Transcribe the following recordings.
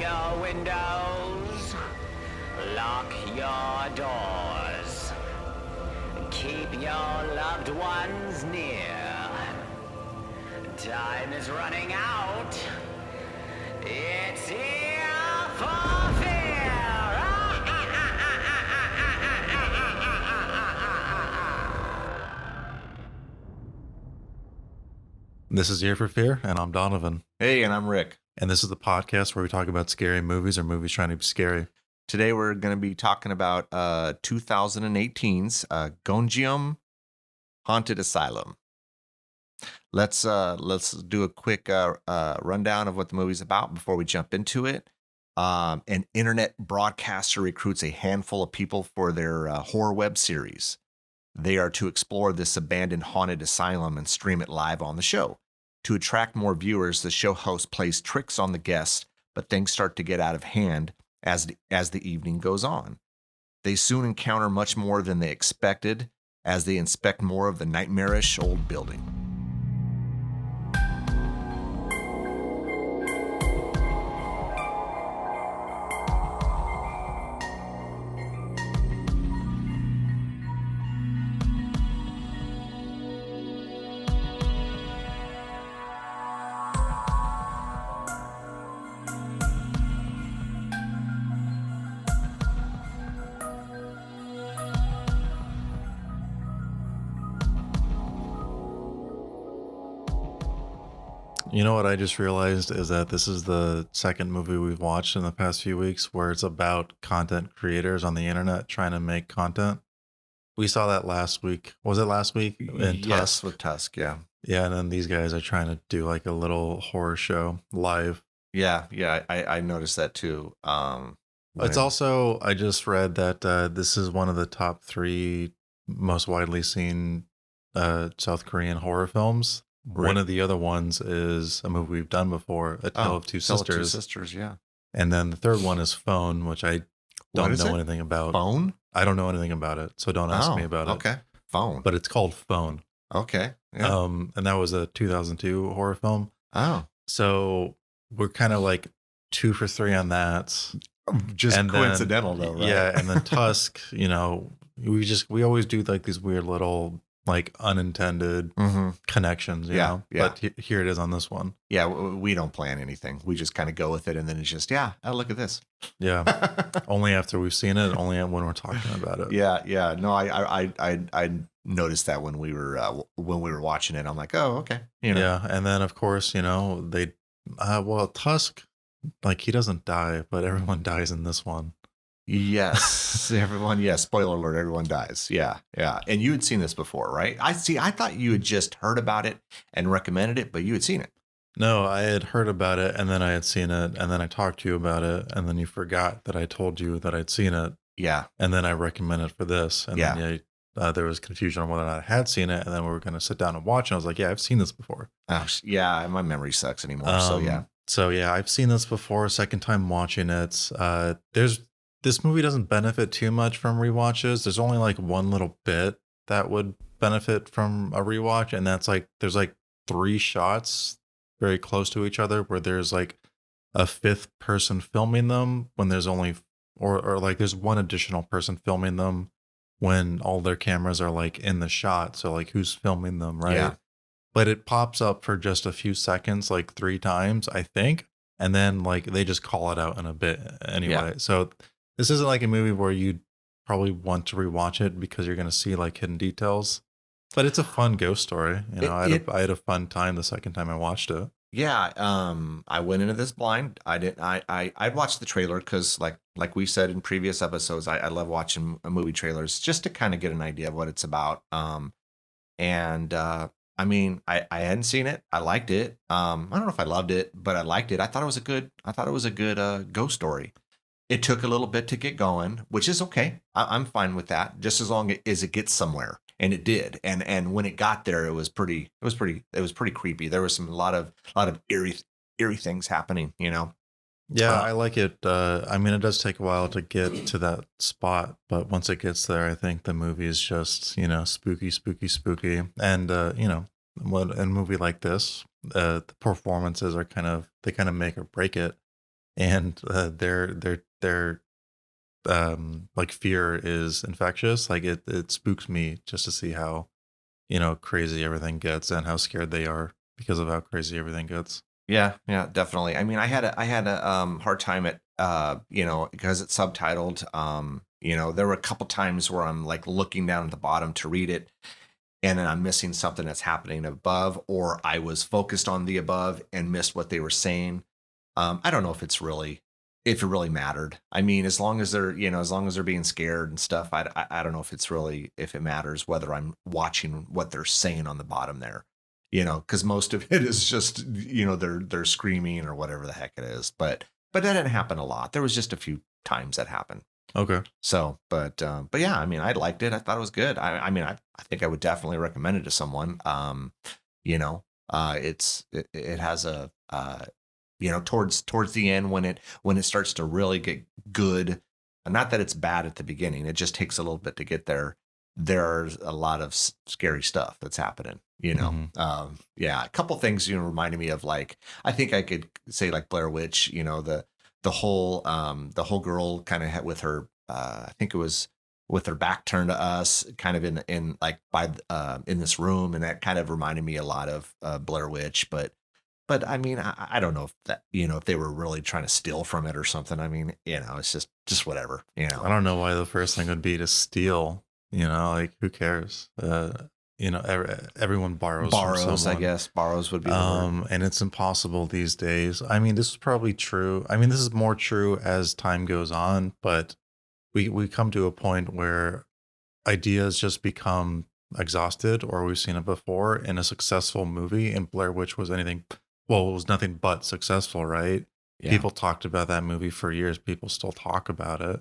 your windows. Lock your doors. Keep your loved ones near. Time is running out. It's here for fear. This is Ear for Fear, and I'm Donovan. Hey, and I'm Rick. And this is the podcast where we talk about scary movies or movies trying to be scary. Today we're going to be talking about 2018's Gonjiam Haunted Asylum. Let's do a quick rundown of what the movie's about before we jump into it. An internet broadcaster recruits a handful of people for their horror web series. They are to explore this abandoned haunted asylum and stream it live on the show. To attract more viewers, the show host plays tricks on the guests, but things start to get out of hand as the evening goes on. They soon encounter much more than they expected as they inspect more of the nightmarish old building. You know what I just realized is that this is the second movie we've watched in the past few weeks where it's about content creators on the internet trying to make content. We saw that last week. Was it last week? Yes, Tusk. with Tusk, yeah. Yeah, and then these guys are trying to do like a little horror show live. Yeah, I noticed that too. It's also, I just read that this is one of the top 3 most widely seen South Korean horror films. Right. One of the other ones is a movie we've done before, A Tale of Two Sisters. Tale of Two Sisters, yeah. And then the third one is Phone, which I don't know anything about. Phone? I don't know anything about it, so don't ask me about it. Okay, Phone. But it's called Phone. Okay, yeah. And that was a 2002 horror film. Oh. So we're kind of like 2 for 3 on that. Just and coincidental then, though, right? Yeah, and then Tusk, you know, we always do like these weird little like unintended connections, you know? Yeah. But here it is on this one. Yeah, we don't plan anything. We just kind of go with it, and then it's just, look at this. Yeah. Only after we've seen it, only when we're talking about it. Yeah. No, I noticed that when we were watching it. I'm like, oh, okay. You know? Yeah, and then of course, you know, they Tusk, like he doesn't die, but everyone dies in this one. Yes, everyone. Yeah, spoiler alert, everyone dies. Yeah. And you had seen this before, right? I thought you had just heard about it and recommended it, but you had seen it. No, I had heard about it, and then I had seen it, and then I talked to you about it, and then you forgot that I told you that I'd seen it. Yeah. And then I recommended for this, and then there was confusion on whether or not I had seen it, and then we were going to sit down and watch, and I was like, yeah, I've seen this before. Oh, yeah, my memory sucks anymore, so yeah. So yeah, I've seen this before, second time watching it. This movie doesn't benefit too much from rewatches. There's only like one little bit that would benefit from a rewatch, and that's like there's like 3 shots very close to each other where there's like a 5th person filming them when there's only or like there's one additional person filming them when all their cameras are like in the shot. So like who's filming them, right? Yeah. But it pops up for just a few seconds, like 3 times, I think, and then like they just call it out in a bit anyway. Yeah. So this isn't like a movie where you probably want to rewatch it because you're going to see like hidden details, but it's a fun ghost story. You know, I had a fun time the second time I watched it. Yeah. I went into this blind. I'd watched the trailer because like we said in previous episodes, I love watching movie trailers just to kind of get an idea of what it's about. I mean, I hadn't seen it. I liked it. I don't know if I loved it, but I liked it. I thought it was a good ghost story. It took a little bit to get going, which is okay. I'm fine with that, just as long as it gets somewhere, and it did. And when it got there, it was pretty creepy. There was a lot of eerie things happening, you know. Yeah, I like it. I mean, it does take a while to get to that spot, but once it gets there, I think the movie is just, you know, spooky. And, you know, in a movie like this, the performances are kind of make or break it. and their like fear is infectious. Like it spooks me just to see how, crazy everything gets and how scared they are because of how crazy everything gets. Yeah, yeah, definitely. I mean, I had a hard time at because it's subtitled. There were a couple times where I'm like looking down at the bottom to read it, and then I'm missing something that's happening above, or I was focused on the above and missed what they were saying. I don't know if it really mattered. I mean, as long as they're being scared and stuff, I don't know if it matters whether I'm watching what they're saying on the bottom there, because most of it is just, they're screaming or whatever the heck it is. But that didn't happen a lot. There was just a few times that happened. Okay. So, but yeah, I mean, I liked it. I thought it was good. I mean, I think I would definitely recommend it to someone. It has a, towards the end when it starts to really get good, not that it's bad at the beginning, it just takes a little bit to get there. There's a lot of scary stuff that's happening, yeah, a couple things, reminded me of, like, I think I could say like Blair Witch, the whole girl kind of with her, I think it was with her back turned to us, kind of in like by in this room, and that kind of reminded me a lot of Blair Witch. But I mean, I don't know if that, if they were really trying to steal from it or something. I mean, it's just whatever, I don't know why the first thing would be to steal. Like, who cares? Everyone borrows from borrows, I someone. guess borrows would be the word. And it's impossible these days. I mean, this is probably true. I mean, this is more true as time goes on, but we come to a point where ideas just become exhausted, or we've seen it before in a successful movie. And Blair Witch was anything, well, it was nothing but successful, right? Yeah. People talked about that movie for years. People still talk about it.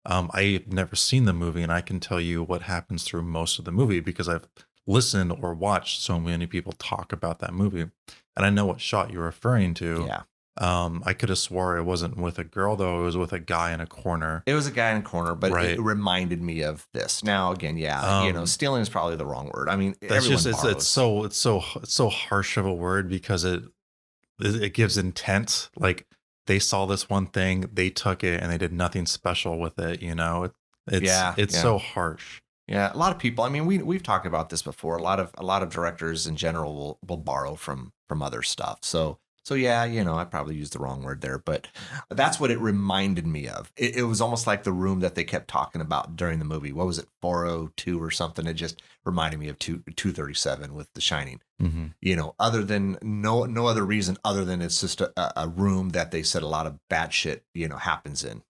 I've never seen the movie, and I can tell you what happens through most of the movie because I've listened or watched so many people talk about that movie, and I know what shot you're referring to. Yeah. I could have swore it wasn't with a girl, though. It was with a guy in a corner. It was a guy in a corner, but Right. it reminded me of this. Now, again, yeah, stealing is probably the wrong word. I mean, That's everyone just borrows. it's so harsh of a word because it gives intent. Like, they saw this one thing, they took it, and they did nothing special with it. It's Yeah. so harsh. Yeah, a lot of people. I mean, we've talked about this before. A lot of directors in general will borrow from other stuff. So yeah, I probably used the wrong word there, but that's what it reminded me of. It was almost like the room that they kept talking about during the movie. What was it, 402 or something? It just reminded me of 237 with The Shining. Mm-hmm. Other than no other reason other than it's just a room that they said a lot of bad shit, happens in.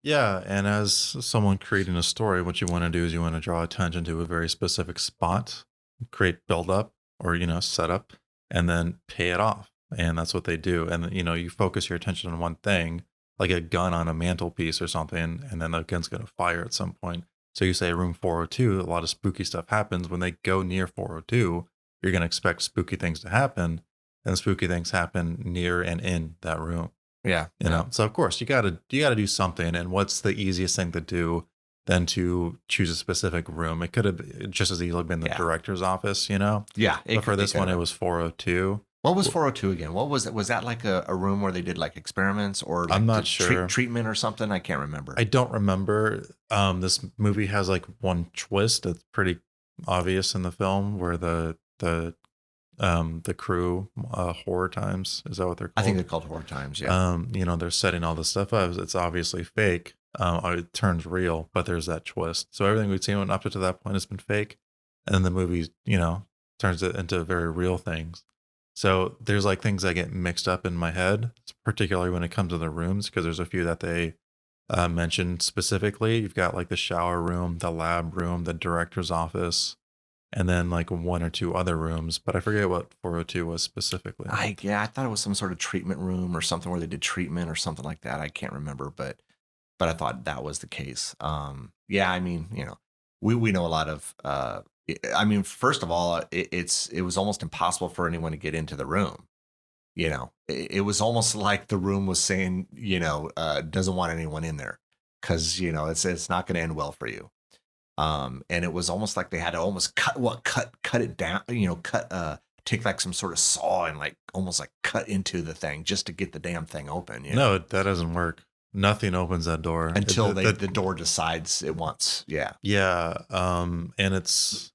Yeah, and as someone creating a story, what you want to do is you want to draw attention to a very specific spot, create build up or set up, and then pay it off. And that's what they do. And you focus your attention on one thing, like a gun on a mantelpiece or something, and then the gun's going to fire at some point. So you say room 402, a lot of spooky stuff happens. When they go near 402, you're going to expect spooky things to happen, and spooky things happen near and in that room. Yeah. So of course you gotta do something. And what's the easiest thing to do than to choose a specific room? It could have just as easily been the director's office, Yeah. But for this one, it was 402. What was 402 again? What was it? Was that like a room where they did like experiments or like I'm not sure. Treatment or something? I can't remember. I don't remember. This movie has like one twist that's pretty obvious in the film where the crew, horror times, is that what they're called? I think they're called horror times. Yeah. They're setting all this stuff up. It's obviously fake. It turns real, but there's that twist. So everything we've seen up to that point has been fake, and then the movie, turns it into very real things. So there's like things that get mixed up in my head, particularly when it comes to the rooms, because there's a few that they mentioned specifically. You've got like the shower room, the lab room, the director's office, and then like one or two other rooms, but I forget what 402 was specifically. I thought it was some sort of treatment room or something where they did treatment or something like that. I can't remember, but I thought that was the case. Yeah, I mean, we know a lot of. I mean, first of all, it was almost impossible for anyone to get into the room. It was almost like the room was saying, doesn't want anyone in there because it's not going to end well for you. And it was almost like they had to almost cut it down, take like some sort of saw and like almost like cut into the thing just to get the damn thing open. You know? No, that doesn't work. Nothing opens that door Until the door decides it wants. Yeah. Yeah. And it's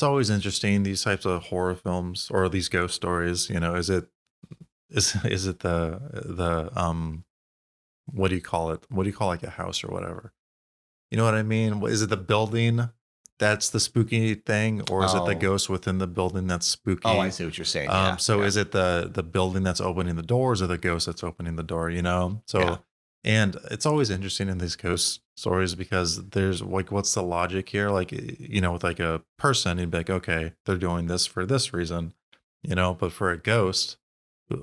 always interesting, these types of horror films or these ghost stories, you know, is it the what do you call it? What do you call like a house or whatever? You know what I mean? Is it the building that's the spooky thing, or is it the ghost within the building that's spooky? Oh, I see what you're saying. Is it the building that's opening the doors, or the ghost that's opening the door? You know, so and it's always interesting in these ghost stories because there's like, what's the logic here? Like, you know, with like a person, you'd be like, okay, they're doing this for this reason, you know, but for a ghost,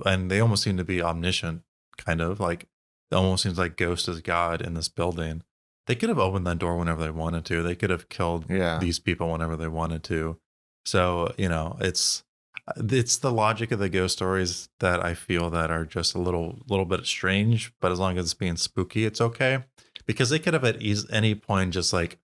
and they almost seem to be omniscient, kind of like it almost seems like ghost is God in this building. They could have opened that door whenever they wanted to. They could have killed these people whenever they wanted to. So, you know, it's the logic of the ghost stories that I feel that are just a little bit strange, but as long as it's being spooky, it's okay. Because they could have at any point just like,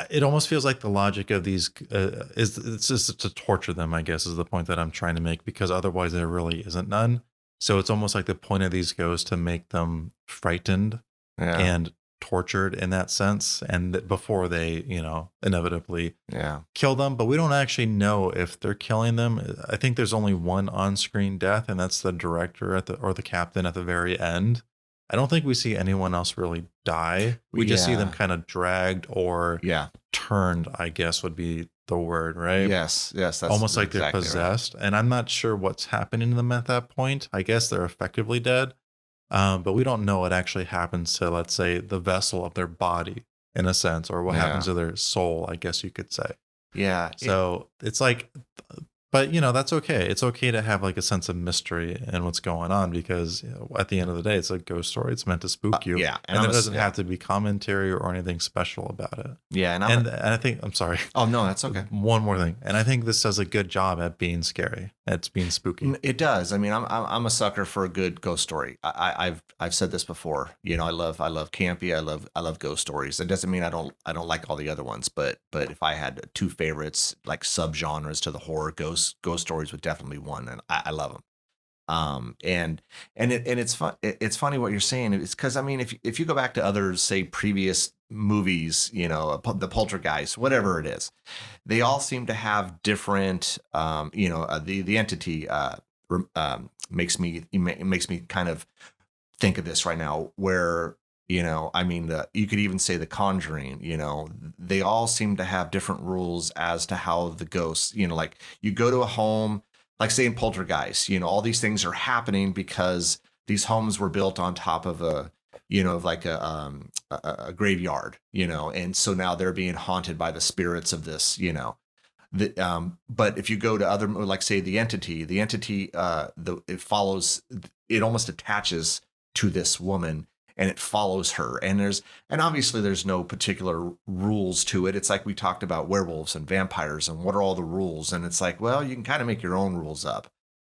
it almost feels like the logic of these is it's just to torture them, I guess, is the point that I'm trying to make, because otherwise there really isn't none. So it's almost like the point of these ghosts to make them frightened and tortured in that sense, and before they, you know, inevitably kill them. But we don't actually know if they're killing them. I think there's only one on-screen death, and that's the director or the captain at the very end. I don't think we see anyone else really die. We just see them kind of dragged or turned, I guess would be the word, right? Yes, that's almost like exactly they're possessed. Right. And I'm not sure what's happening to them at that point. I guess they're effectively dead. But we don't know what actually happens to, let's say, the vessel of their body, in a sense, or what happens to their soul, I guess you could say. Yeah. So it's like, but, you know, that's okay. It's okay to have like a sense of mystery in what's going on, because, you know, at the end of the day, it's a ghost story. It's meant to spook you. And it doesn't have to be commentary or anything special about it. Yeah. And I think, I'm sorry. Oh, no, that's okay. One more thing. And I think this does a good job at being scary. It's being spooky. It does. I mean, I'm a sucker for a good ghost story. I've said this before. You know, I love campy. I love ghost stories. It doesn't mean I don't like all the other ones, but if I had two favorites, like subgenres to the horror, ghost stories would definitely be one, and I love them. And it's fun. It's funny what you're saying. It's because, I mean, if you go back to other, say, previous movies, you know, the Poltergeist, whatever it is, they all seem to have different, you know, the entity makes me kind of think of this right now, where, you know, I mean, you could even say The Conjuring, you know, they all seem to have different rules as to how the ghosts, you know, like you go to a home, like say in Poltergeist, you know, all these things are happening because these homes were built on top of a, you know, like a graveyard, you know, and so now they're being haunted by the spirits of this, you know. But if you go to other, like say the entity, it follows, it almost attaches to this woman, and it follows her. And obviously there's no particular rules to it. It's like we talked about werewolves and vampires and what are all the rules. And it's like, well, you can kind of make your own rules up,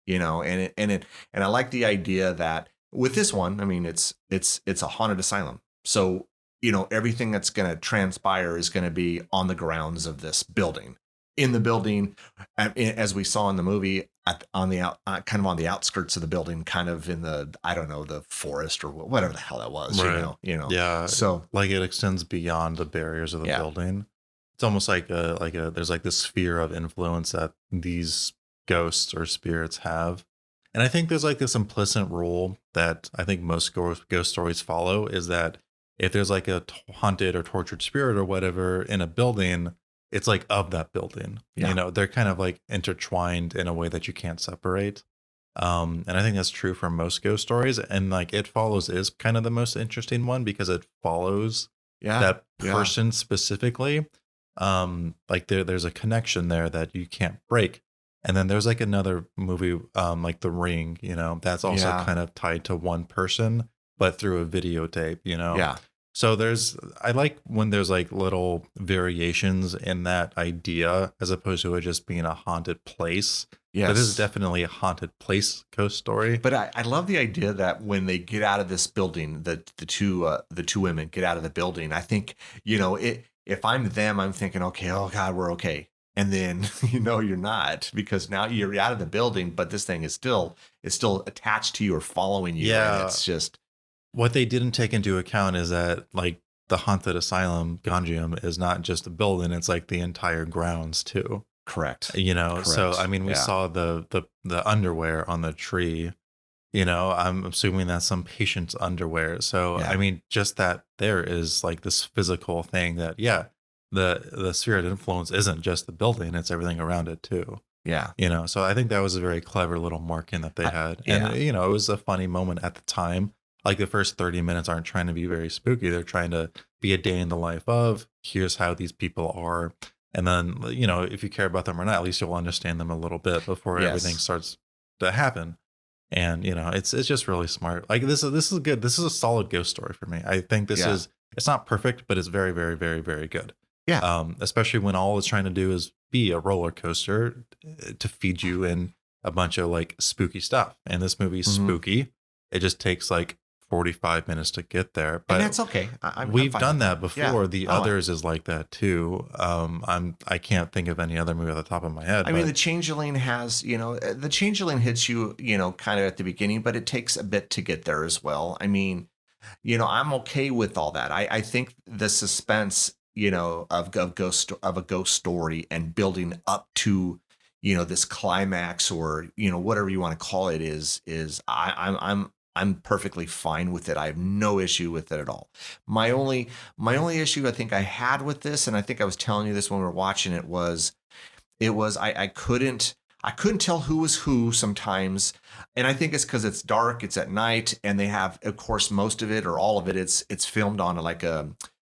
you know, and I like the idea that with this one, I mean, it's a haunted asylum. So, you know, everything that's going to transpire is going to be on the grounds of this building. In the building, as we saw in the movie, on the outskirts of the building, kind of in the, I don't know, the forest or whatever the hell that was, right. you know. Yeah. So like it extends beyond the barriers of the building. It's almost like there's like this sphere of influence that these ghosts or spirits have. And I think there's like this implicit rule that I think most ghost stories follow, is that if there's like a haunted or tortured spirit or whatever in a building, it's like of that building, you know, they're kind of like intertwined in a way that you can't separate. And I think that's true for most ghost stories. And like It Follows is kind of the most interesting one because it follows that person specifically. Like there's a connection there that you can't break. And then there's like another movie, like The Ring, you know, that's also kind of tied to one person, but through a videotape, you know? Yeah. So I like when there's like little variations in that idea as opposed to it just being a haunted place. Yes. But this is definitely a haunted place ghost story. But I love the idea that when they get out of this building, the two women get out of the building. I think, you know, if I'm them, I'm thinking, okay, oh God, we're okay. and then you're not, because now you're out of the building, but this thing is still attached to you or following you. Yeah. And it's just What they didn't take into account is that like the haunted asylum, Gonjiam, is not just a building, it's like the entire grounds too. correct. So Correct. I mean we Yeah. saw the underwear on the tree. I'm assuming that's some patient's underwear. So Yeah. I mean, just that there is like this physical thing that the sphere of influence isn't just the building, it's everything around it too. Yeah. So I think that was a very clever little marking that they had. yeah. And it was a funny moment at the time. Like the first 30 minutes aren't trying to be very spooky. They're trying to be a day in the life of, here's how these people are. And then, if you care about them or not, at least you'll understand them a little bit before Yes. everything starts to happen. And it's just really smart. Like this is good. This is a solid ghost story for me. I think this Yeah. is, it's not perfect, but it's very, very, very, very good. Yeah. Especially when all it's trying to do is be a roller coaster to feed you in a bunch of like spooky stuff. And this movie's Mhm. spooky. It just takes like 45 minutes to get there. But And that's okay. I'm we've fine done with that before. Yeah. The Oh, others is like that too. I can't think of any other movie at the top of my head. I mean, but- the Changeling has, the Changeling hits you, kind of at the beginning, but it takes a bit to get there as well. I mean, I'm okay with all that. I think the suspense, of a ghost story and building up to, this climax or, whatever you want to call it I'm perfectly fine with it. I have no issue with it at all. My only issue I think I had with this, and I think I was telling you this when we were watching it, was I couldn't tell who was who sometimes. And I think it's because it's dark, it's at night, and they have, of course, most of it or all of it, it's filmed on like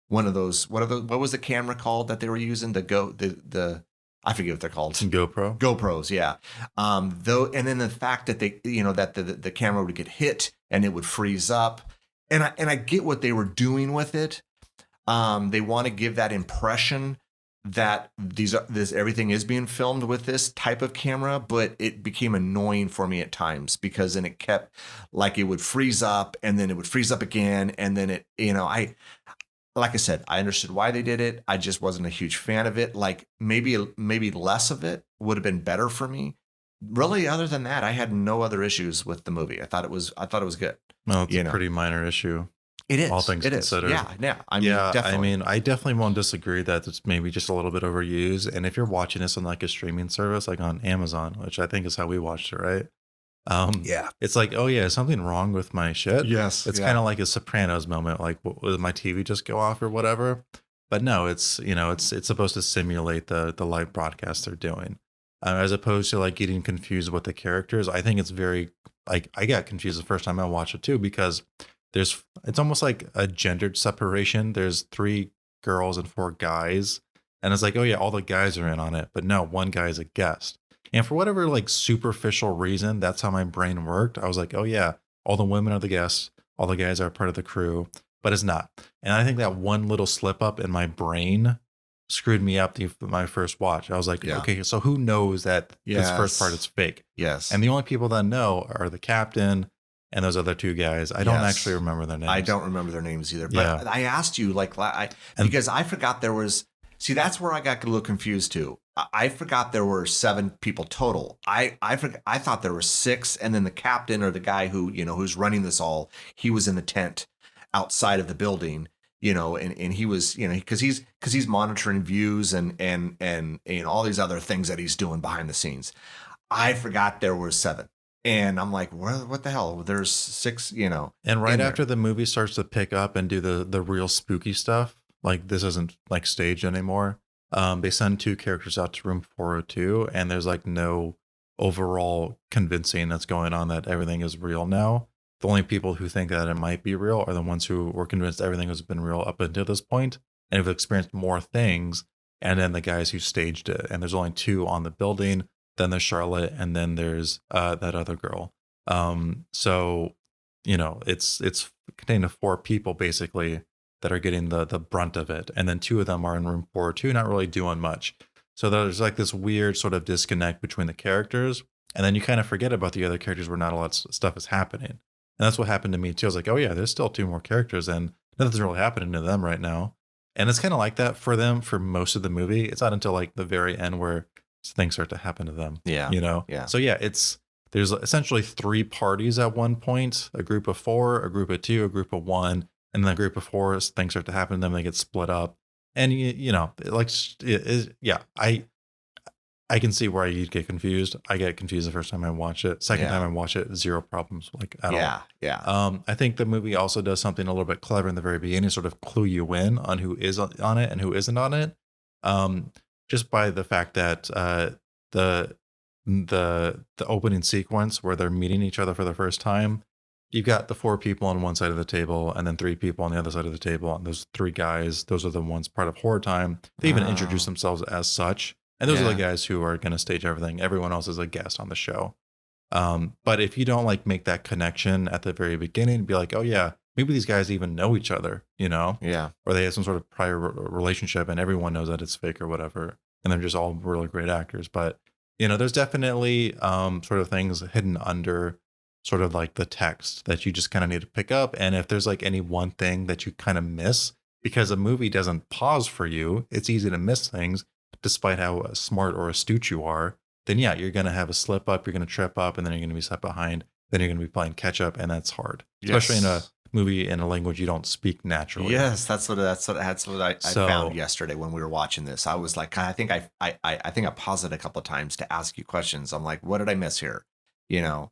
one of those, what was the camera called that they were using? The I forget what they're called. GoPros, yeah. And then the fact that they, that the camera would get hit and it would freeze up. And I get what they were doing with it. They want to give that impression that everything is being filmed with this type of camera, but it became annoying for me at times because then it kept like it would freeze up and then it would freeze up again. And then it, like I said, I understood why they did it. I just wasn't a huge fan of it. Like maybe less of it would have been better for me. Really, other than that, I had no other issues with the movie. I thought it was good. Well, it's a pretty minor issue. It is. All things considered. Yeah. I definitely won't disagree that it's maybe just a little bit overused. And if you're watching this on like a streaming service, like on Amazon, which I think is how we watched it, right? Yeah. It's like, oh yeah, is something wrong with my shit? Yes. It's kind of like a Sopranos moment, like will my TV just go off or whatever? But no, it's it's supposed to simulate the live broadcast they're doing, as opposed to like getting confused with the characters. I think it's very like I got confused the first time I watched it too because it's almost like a gendered separation. There's 3 girls and 4 guys, and it's like, oh yeah, all the guys are in on it, but no, one guy is a guest. And for whatever like superficial reason, that's how my brain worked. I was like, oh yeah, all the women are the guests, all the guys are part of the crew, but it's not. And I think that one little slip up in my brain screwed me up my first watch. I was like, okay, so who knows that this first part is fake? Yes. And the only people that know are the captain and those other 2 guys. I don't actually remember their names. I don't remember their names either. But I asked you because I forgot there was. See, that's where I got a little confused too. I forgot there were 7 people total. I thought there were 6, and then the captain or the guy who who's running this all, he was in the tent outside of the building, and he was because he's monitoring views and all these other things that he's doing behind the scenes. I forgot there were 7. And I'm like, what the hell? There's 6, And right after the movie starts to pick up and do the real spooky stuff, like this isn't like staged anymore. They send 2 characters out to room 402, and there's like no overall convincing that's going on that everything is real now. The only people who think that it might be real are the ones who were convinced everything has been real up until this point and have experienced more things. And then the guys who staged it. And there's only 2 on the building. Then there's Charlotte, and then there's that other girl. So it's contained of 4 people basically that are getting the brunt of it, and then 2 of them are in room 402, not really doing much. So there's like this weird sort of disconnect between the characters, and then you kind of forget about the other characters where not a lot of stuff is happening. And that's what happened to me too. I was like, oh yeah, there's still 2 more characters, and nothing's really happening to them right now. And it's kind of like that for them for most of the movie. It's not until like the very end where things start to happen to them. Yeah. You know? Yeah. So yeah, there's essentially 3 parties at one point, a group of 4, a group of 2, a group of 1, and then a group of 4, things start to happen to them, they get split up. And you know, like, yeah, I can see why you'd get confused. I get confused the first time I watch it. Second time I watch it, 0 problems, like at all. Yeah. I think the movie also does something a little bit clever in the very beginning, sort of clue you in on who is on it and who isn't on it. Just by the fact that the opening sequence where they're meeting each other for the first time, you've got the 4 people on one side of the table and then 3 people on the other side of the table. And those 3 guys, those are the ones part of Horror Time. They even introduce themselves as such. And those are the guys who are going to stage everything. Everyone else is a guest on the show. But if you don't like make that connection at the very beginning, be like, oh yeah, maybe these guys even know each other, you know? Yeah. Or they have some sort of prior relationship and everyone knows that it's fake or whatever. And they're just all really great actors. But, you know, there's definitely sort of things hidden under sort of like the text that you just kind of need to pick up. And if there's like any one thing that you kind of miss, because a movie doesn't pause for you, it's easy to miss things despite how smart or astute you are. Then yeah, you're going to have a slip up, you're going to trip up, and then you're going to be set behind. Then you're going to be playing catch up, and that's hard, especially in a movie in a language you don't speak naturally. Yes, that's what I found yesterday when we were watching this. I was like, I think I paused it a couple of times to ask you questions. I'm like, what did I miss here? You know,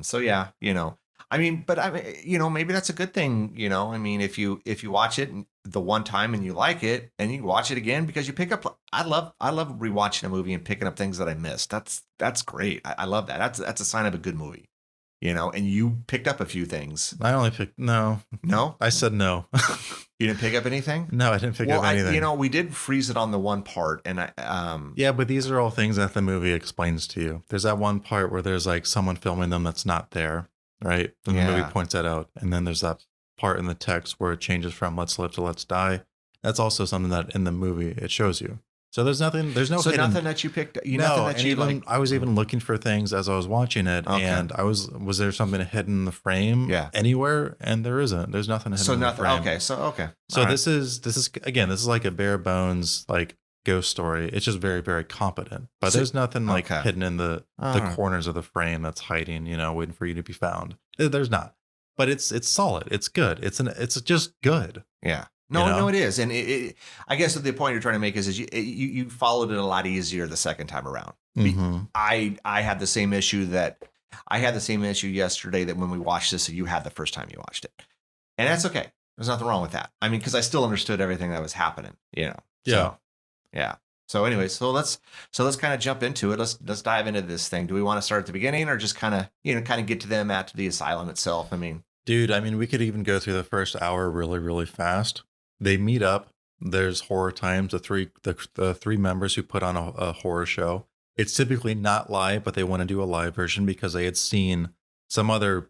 so yeah, you know, I mean, but I mean, you know, maybe that's a good thing. You know, I mean, if you watch it the one time and you like it, and you watch it again because you pick up. I love rewatching a movie and picking up things that I missed. That's great. I love that. That's a sign of a good movie. You know, and you picked up a few things. I only picked no. I said no. You didn't pick up anything? No, I didn't pick up anything. You know, we did freeze it on the one part, and yeah, but these are all things that the movie explains to you. There's that one part where there's like someone filming them that's not there, right? And the movie points that out, and then there's that part in the text where it changes from "Let's live" to "Let's die." That's also something that in the movie it shows you. So there's nothing. There's no. So hidden, nothing that you picked. I was even looking for things as I was watching it, and was there something hidden in the frame? Anywhere, and there isn't. There's nothing hidden in the frame. Okay. So this is again. This is like a bare bones like ghost story. It's just very very competent, but there's nothing like hidden in the corners of the frame that's hiding. You know, waiting for you to be found. There's not. But it's solid. It's good. It's just good. Yeah. No, it is, and I guess the point you're trying to make is you followed it a lot easier the second time around. Mm-hmm. I had the same issue yesterday that when we watched this, you had the first time you watched it, and that's okay. There's nothing wrong with that. I mean, because I still understood everything that was happening. You know. So, yeah. So anyway, so let's kind of jump into it. Let's dive into this thing. Do we want to start at the beginning or just kind of get to them at the asylum itself? I mean, dude, we could even go through the first hour really really fast. They meet up. There's Horror Times, the three members who put on a horror show. It's typically not live, but they want to do a live version because they had seen some other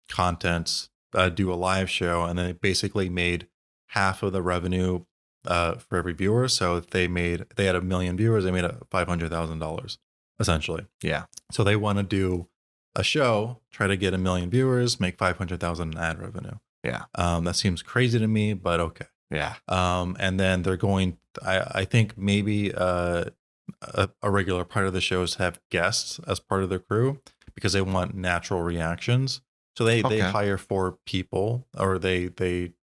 content do a live show, and they basically made half of the revenue for every viewer. So they had 1 million viewers. They made $500,000 essentially. Yeah. So they want to do a show, try to get 1 million viewers, make 500,000 in ad revenue. Yeah. That seems crazy to me, but okay. Yeah. And then they're going, I think maybe a regular part of the show is to have guests as part of the crew because they want natural reactions. So they hire 4 people, or they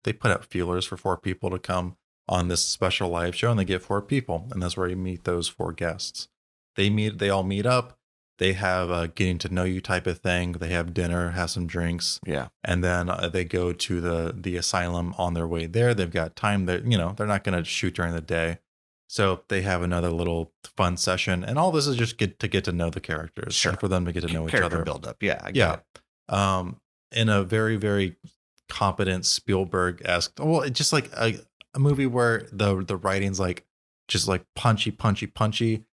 put out feelers for 4 people to come on this special live show, and they get 4 people. And that's where you meet those 4 guests. They all meet up. They have a getting to know you type of thing. They have dinner, have some drinks. Yeah. And then they go to the asylum on their way there. They've got time that, they're not going to shoot during the day. So they have another little fun session. And all this is just get to know the characters. Sure. And for them to get to know each other. Character build up. Yeah. I get it. In a very, very competent Spielberg-esque, well, it's just like a movie where the writing's like, just like punchy.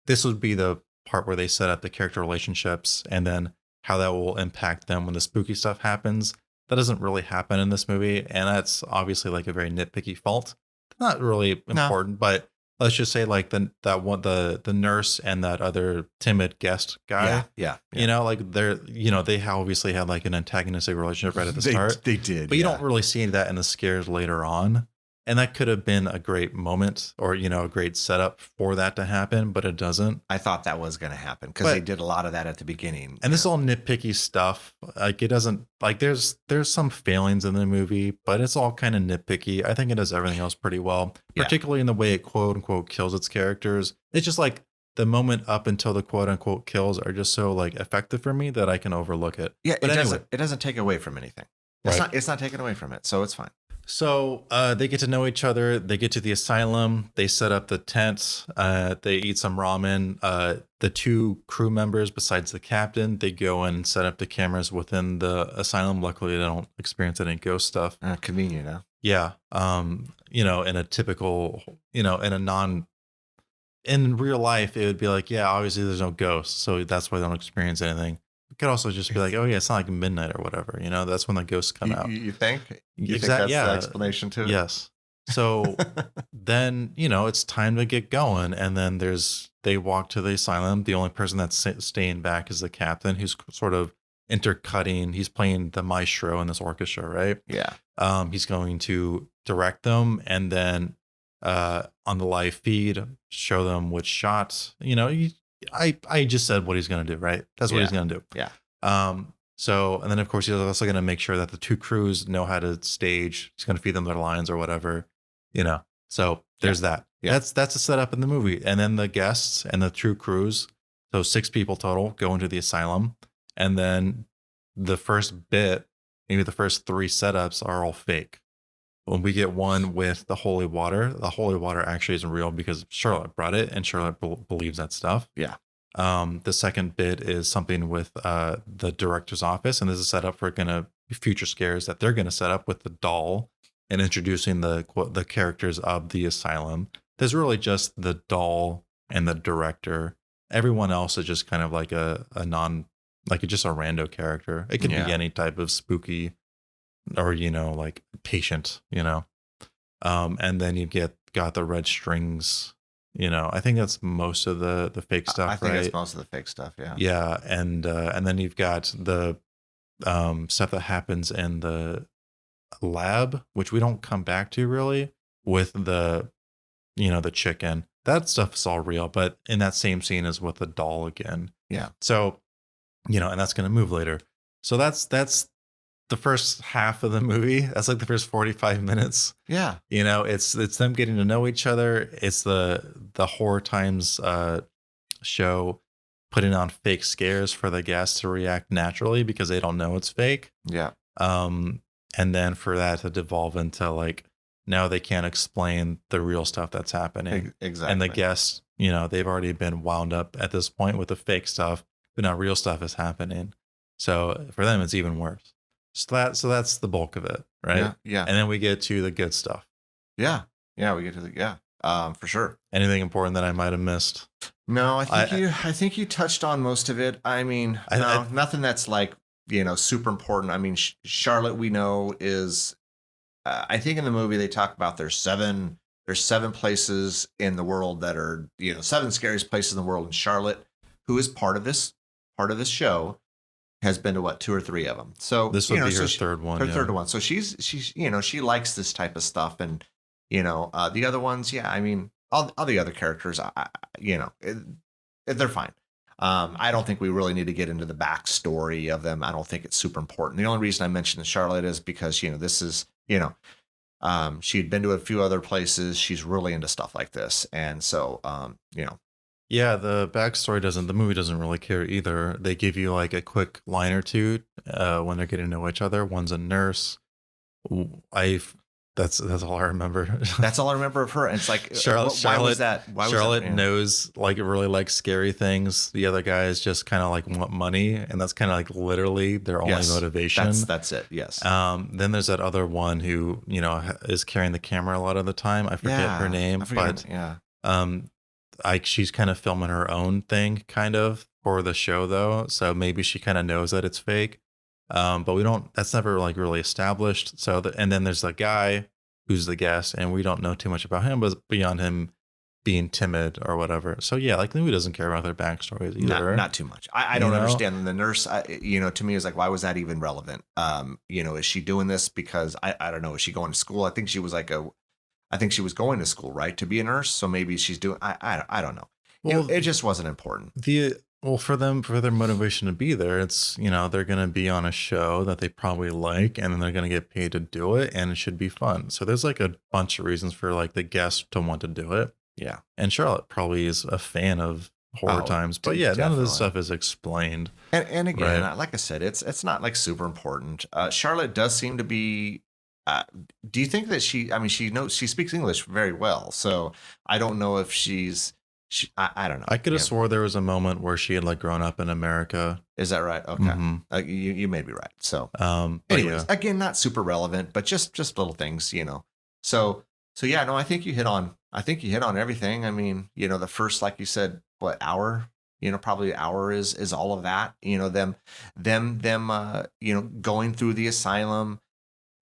This would be the part where they set up the character relationships and then how that will impact them when the spooky stuff happens. That doesn't really happen in this movie, and that's obviously like a very nitpicky fault. Not really important, but let's just say like the nurse and that other timid guest guy. Yeah. Like they obviously had like an antagonistic relationship right at the start. They did, but you don't really see that in the scares later on. And that could have been a great moment or, a great setup for that to happen, but it doesn't. I thought that was going to happen because they did a lot of that at the beginning. And this is all nitpicky stuff. Like it doesn't like there's some failings in the movie, but it's all kind of nitpicky. I think it does everything else pretty well, particularly in the way it quote unquote kills its characters. It's just like the moment up until the quote unquote kills are just so like effective for me that I can overlook it. Yeah, but it doesn't take away from anything. It's not taken away from it, so it's fine. So they get to know each other. They get to the asylum. They set up the tents. They eat some ramen. The two crew members, besides the captain, they go in and set up the cameras within the asylum. Luckily, they don't experience any ghost stuff. Convenient, huh? Yeah. In a typical, in real life, it would be like, yeah, obviously there's no ghosts, so that's why they don't experience anything. It could also just be like, oh yeah, it's not like midnight or whatever. That's when the ghosts come out. You think? You think that's the explanation to it? Yes. So then, it's time to get going. And then they walk to the asylum. The only person that's staying back is the captain, who's sort of intercutting. He's playing the maestro in this orchestra, right? Yeah. He's going to direct them and then on the live feed, show them which shots, I just said what he's going to do, right? That's what he's going to do. Yeah. So, and then of course he's also going to make sure that the two crews know how to stage. He's going to feed them their lines or whatever, So there's that. Yeah. That's a setup in the movie. And then the guests and the two crews, so 6 people total, go into the asylum. And then the first bit, maybe the first 3 setups are all fake. When we get one with the holy water actually isn't real because Charlotte brought it and Charlotte believes that stuff. Yeah. The second bit is something with the director's office, and this is set up for future scares that they're going to set up with the doll and introducing the characters of the asylum. There's really just the doll and the director. Everyone else is just kind of like just a rando character. It could be any type of spooky or like patient, and then you got the red strings, I think that's most of the fake stuff. I think right? that's most of the fake stuff. Yeah. And then you've got the stuff that happens in the lab, which we don't come back to really, with the the chicken. That stuff is all real, but in that same scene is with the doll again. Yeah. So and that's going to move later. So that's the first half of the movie. That's like the first 45 minutes. Yeah. It's them getting to know each other. It's the horror times show putting on fake scares for the guests to react naturally because they don't know it's fake. Yeah. And then for that to devolve into like, now they can't explain the real stuff that's happening. Exactly. And the guests, they've already been wound up at this point with the fake stuff, but now real stuff is happening. So for them, it's even worse. So that's the bulk of it, right? Yeah. And then we get to the good stuff. Yeah. We get to for sure. Anything important that I might have missed? No, I think you touched on most of it. I mean, nothing that's like, super important. I mean, Charlotte, we know is, I think in the movie they talk about there's 7 places in the world that are, 7 scariest places in the world. And Charlotte, who is part of this show, has been to 2 or 3 of them. So this would be her third one. Her third one. So she's she likes this type of stuff, and the other ones, I mean, all the other characters, they're fine. I don't think we really need to get into the backstory of them. I don't think it's super important. The only reason I mentioned Charlotte is because this is she'd been to a few other places. She's really into stuff like this, and so Yeah, the backstory the movie doesn't really care either. They give you like a quick line or two when they're getting to know each other. One's a nurse. That's all I remember. That's all I remember of her. And it's like, why was that? Charlotte knows like really likes scary things. The other guys just kind of like want money, and that's kind of like literally their only motivation. That's it. Yes. Then there's that other one who is carrying the camera a lot of the time. I forget her name, she's kind of filming her own thing kind of for the show though. So maybe she kind of knows that it's fake. But that's never like really established. So, and then there's the guy who's the guest and we don't know too much about him, but beyond him being timid or whatever. So yeah, like the movie doesn't care about their backstories either. Not too much. I don't understand. The nurse, to me is like, why was that even relevant? Is she doing this because I don't know, is she going to school? I think she was like I think she was going to school, right, to be a nurse. So maybe she's doing. I don't know. Well, It just wasn't important. For them, for their motivation to be there, it's, they're going to be on a show that they probably like, and then they're going to get paid to do it, and it should be fun. So there's like a bunch of reasons for like the guests to want to do it. Yeah. And Charlotte probably is a fan of horror times, but yeah, none of this stuff is explained. And again, right? like I said, it's not like super important. Charlotte does seem to be. Do you think that she speaks English very well, so I don't know if I don't know. I could have swore there was a moment where she had like grown up in America. Is that right? Okay. Mm-hmm. You may be right. So, anyways, again, not super relevant, but just little things, So yeah, no, I think you hit on everything. I mean, the first, like you said, what hour? Probably an hour is all of that. Them going through the asylum.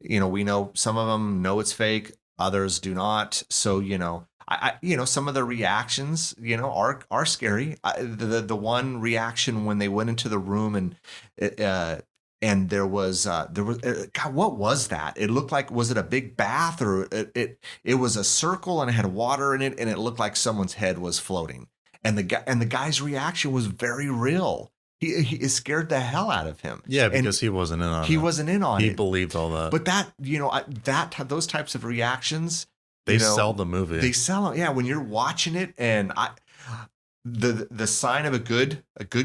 We know some of them know it's fake, others do not. So, I some of the reactions, are scary. The one reaction when they went into the room and there was God, what was that? It looked like, was it a big bath, or it was a circle and it had water in it, and it looked like someone's head was floating. And the guy's reaction was very real. He scared the hell out of him. Yeah, because he wasn't in on it. He wasn't in on it. He believed all that. But that, those types of reactions, they sell the movie. They sell it. Yeah, when you're watching it, and the sign of a good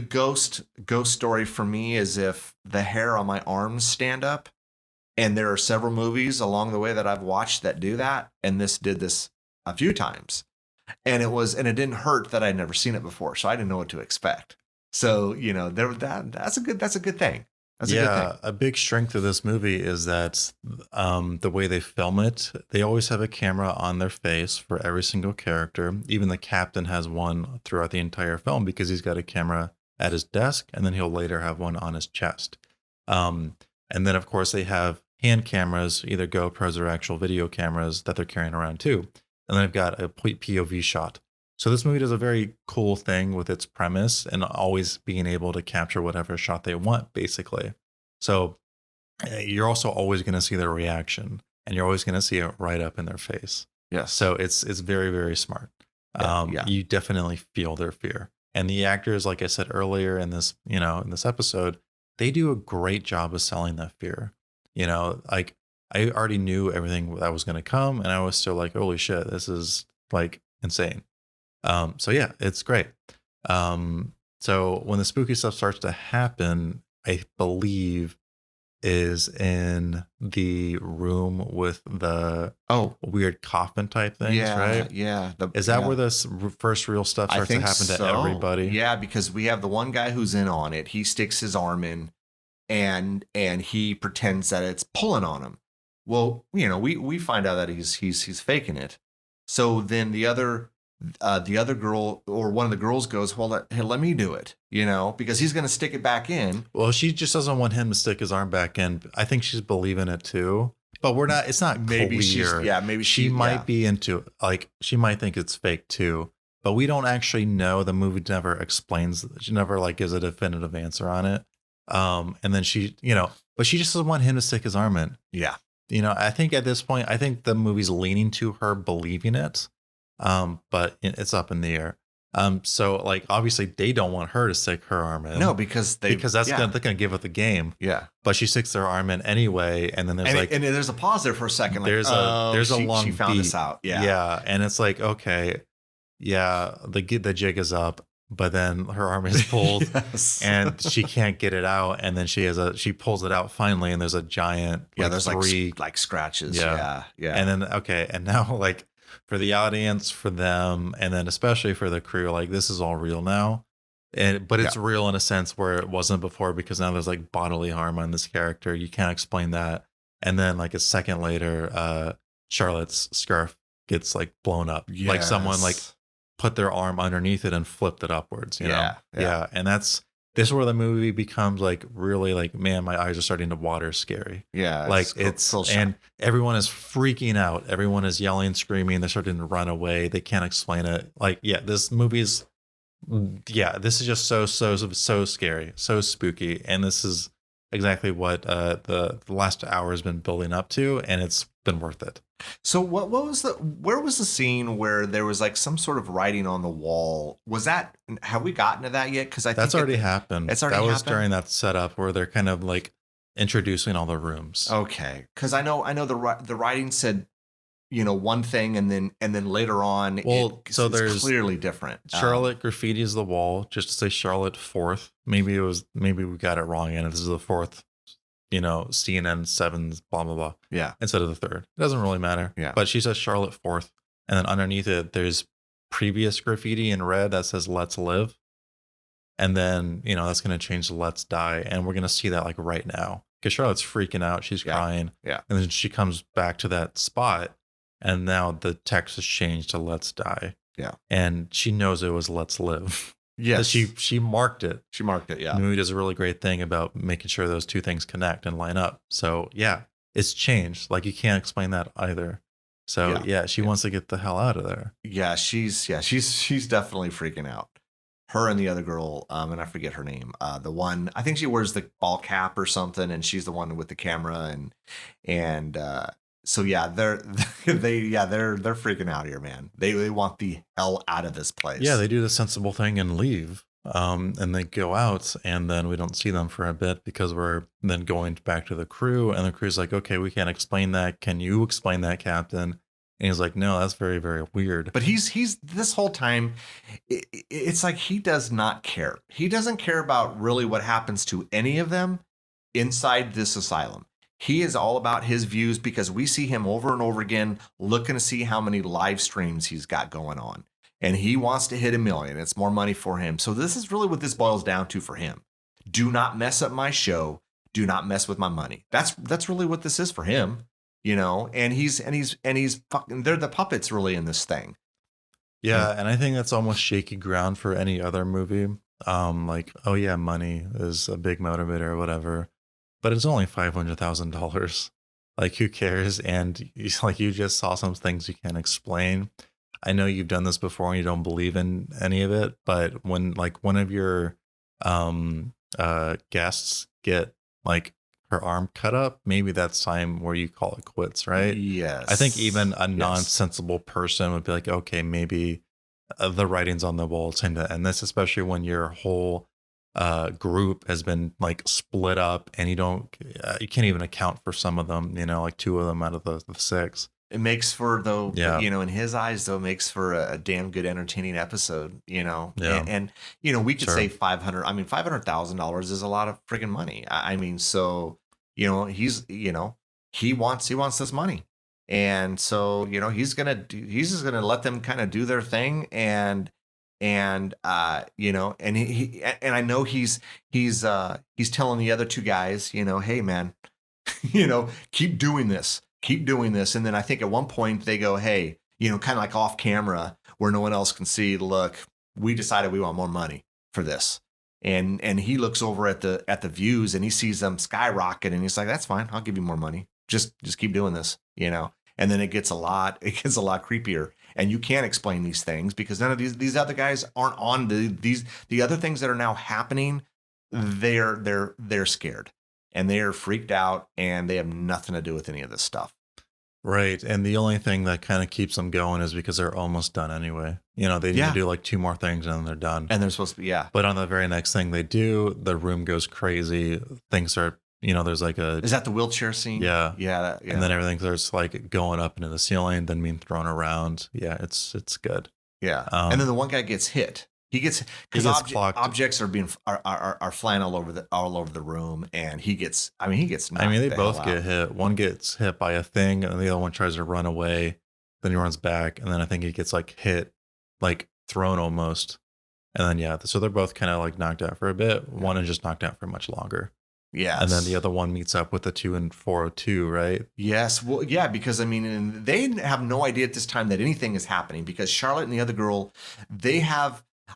ghost story for me is if the hair on my arms stand up. And there are several movies along the way that I've watched that do that, and this did this a few times. And it didn't hurt that I'd never seen it before, so I didn't know what to expect. So, that's a good thing. That's a good thing. A big strength of this movie is that the way they film it, they always have a camera on their face for every single character. Even the captain has one throughout the entire film because he's got a camera at his desk, and then he'll later have one on his chest. And then, of course, they have hand cameras, either GoPros or actual video cameras that they're carrying around too. And then they've got a POV shot. So this movie does a very cool thing with its premise and always being able to capture whatever shot they want, basically. So you're also always going to see their reaction, and you're always going to see it right up in their face. Yes. So it's very, very smart. Yeah. You definitely feel their fear. And the actors, like I said earlier in this episode, they do a great job of selling that fear. Like I already knew everything that was going to come, and I was still like, holy shit, this is like insane. So yeah, it's great. So when the spooky stuff starts to happen, I believe is in the room with the weird coffin type things, right? Yeah. Is that where the first real stuff starts to happen to everybody? Yeah, because we have the one guy who's in on it. He sticks his arm in, and he pretends that it's pulling on him. Well, we find out that he's faking it. So then the other girl, or one of the girls, goes, well, let me do it, because he's going to stick it back in. Well, she just doesn't want him to stick his arm back in. I think she's believing it too, but it's not maybe clear. Maybe she might be into, like, she might think it's fake too, but we don't actually know. The movie never explains, she never like gives a definitive answer on it. And then she, but she just doesn't want him to stick his arm in. Yeah. I think at this point, I think the movie's leaning to her believing it. But it's up in the air. So like obviously they don't want her to stick her arm in. No, because they're gonna give it the game. Yeah. But she sticks her arm in anyway, and then there's a pause there for a second. Like, there's a long she found beat. us out. Yeah. Yeah. And it's like, okay, yeah, the jig is up, but then her arm is pulled Yes. and she can't get it out, and then she pulls it out finally, and there's a giant there's three like scratches. Yeah. Yeah. And then and now like for the audience, for them, and then especially for the crew, like this is all real now. But it's real in a sense where it wasn't before, because now there's like bodily harm on this character. You can't explain that. And then like a second later, Charlotte's scarf gets like blown up. Yes. Like someone like put their arm underneath it and flipped it upwards, you know? Yeah. And this is where the movie becomes like really like, man, my eyes are starting to water scary. Yeah. Like and everyone is freaking out. Everyone is yelling, screaming. They're starting to run away. They can't explain it. Like, this is just so scary, so spooky. And this is exactly what the last hour has been building up to, and it's been worth it. So where was the scene where there was like some sort of writing on the wall? Have we gotten to that yet? Because That's already happened. It's already that was happened? during that setup where they're kind of like introducing all the rooms. Okay, because I know the writing said, one thing, and then later on, it's there's clearly different. Charlotte graffitis the wall just to say Charlotte fourth. Maybe we got it wrong, and this is the fourth, CNN sevens, blah blah blah. Yeah. Instead of the third. It doesn't really matter. Yeah. But she says Charlotte fourth, and then underneath it there's previous graffiti in red that says Let's Live. And then, that's gonna change to Let's Die. And we're gonna see that like right now. Because Charlotte's freaking out, she's crying. Yeah. And then she comes back to that spot. And now the text has changed to Let's Die. Yeah. And she knows it was Let's Live. Yes. She marked it. She marked it, yeah. The movie does a really great thing about making sure those two things connect and line up. So yeah, it's changed. Like you can't explain that either. So she wants to get the hell out of there. Yeah, she's definitely freaking out. Her and the other girl, and I forget her name. The one, I think she wears the ball cap or something, and she's the one with the camera, and so yeah, they're freaking out here, man. They want the hell out of this place. Yeah, they do the sensible thing and leave. And they go out, and then we don't see them for a bit because we're then going back to the crew, and the crew's like, okay, we can't explain that. Can you explain that, Captain? And he's like, no, that's very, very weird. But he's this whole time, it's like he does not care. He doesn't care about really what happens to any of them inside this asylum. He is all about his views because we see him over and over again looking to see how many live streams he's got going on. And he wants to hit 1 million. It's more money for him. So this is really what this boils down to for him. Do not mess up my show. Do not mess with my money. That's really what this is for him. And he's fucking, they're the puppets really in this thing. Yeah. And I think that's almost shaky ground for any other movie. Like, oh yeah, money is a big motivator or whatever, but it's only $500,000. Like, who cares? And you just saw some things you can't explain. I know you've done this before and you don't believe in any of it, but when like one of your guests get like her arm cut up, maybe that's time where you call it quits, right? Yes. I think even a non-sensible person would be like, okay, maybe the writing's on the wall, it's time to end this, especially when your whole group has been like split up and you can't even account for some of them, like 2 of them out of the 6. It makes for, though, in his eyes, though, makes for a damn good entertaining episode, Yeah. And we could say $500,000 is a lot of friggin' money. I mean, so, he wants this money. And so, he's just gonna let them kind of do their thing. And I know he's telling the other 2 guys, hey man, keep doing this. And then I think at one point they go, hey, kind of like off camera where no one else can see, look, we decided we want more money for this. And he looks over at the views and he sees them skyrocket and he's like, that's fine. I'll give you more money. Just keep doing this, And then it gets a lot creepier. And you can't explain these things because none of these other guys aren't on the other things that are now happening. They're scared. And they are freaked out and they have nothing to do with any of this stuff. Right. And the only thing that kind of keeps them going is because they're almost done anyway. They need to do like 2 more things and then they're done. And they're supposed to be, But on the very next thing they do, the room goes crazy. Things are, there's like is that the wheelchair scene? Yeah. Yeah. And then everything starts like going up into the ceiling, then being thrown around. Yeah, it's good. Yeah. And then the one guy gets hit. He gets clocked. Objects are flying all over the room, and he gets. He gets. They both get hit. One gets hit by a thing, and the other one tries to run away. Then he runs back, and then I think he gets like hit, like thrown almost, and then so they're both kind of like knocked out for a bit. One is just knocked out for much longer. Yeah, and then the other one meets up with the 2 in 402, right? Yes, well, yeah, because they have no idea at this time that anything is happening because Charlotte and the other girl,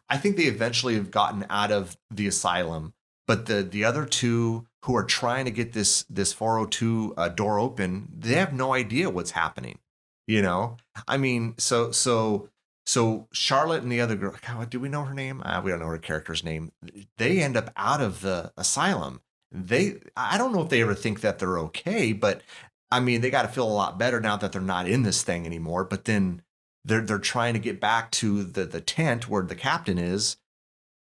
I think they eventually have gotten out of the asylum, but the other 2 who are trying to get this 402 door open, they have no idea what's happening. So Charlotte and the other girl, God, do we know her name? We don't know her character's name. They end up out of the asylum, I don't know if they ever think that they're okay, but I mean, they got to feel a lot better now that they're not in this thing anymore. But then they're trying to get back to the tent where the captain is,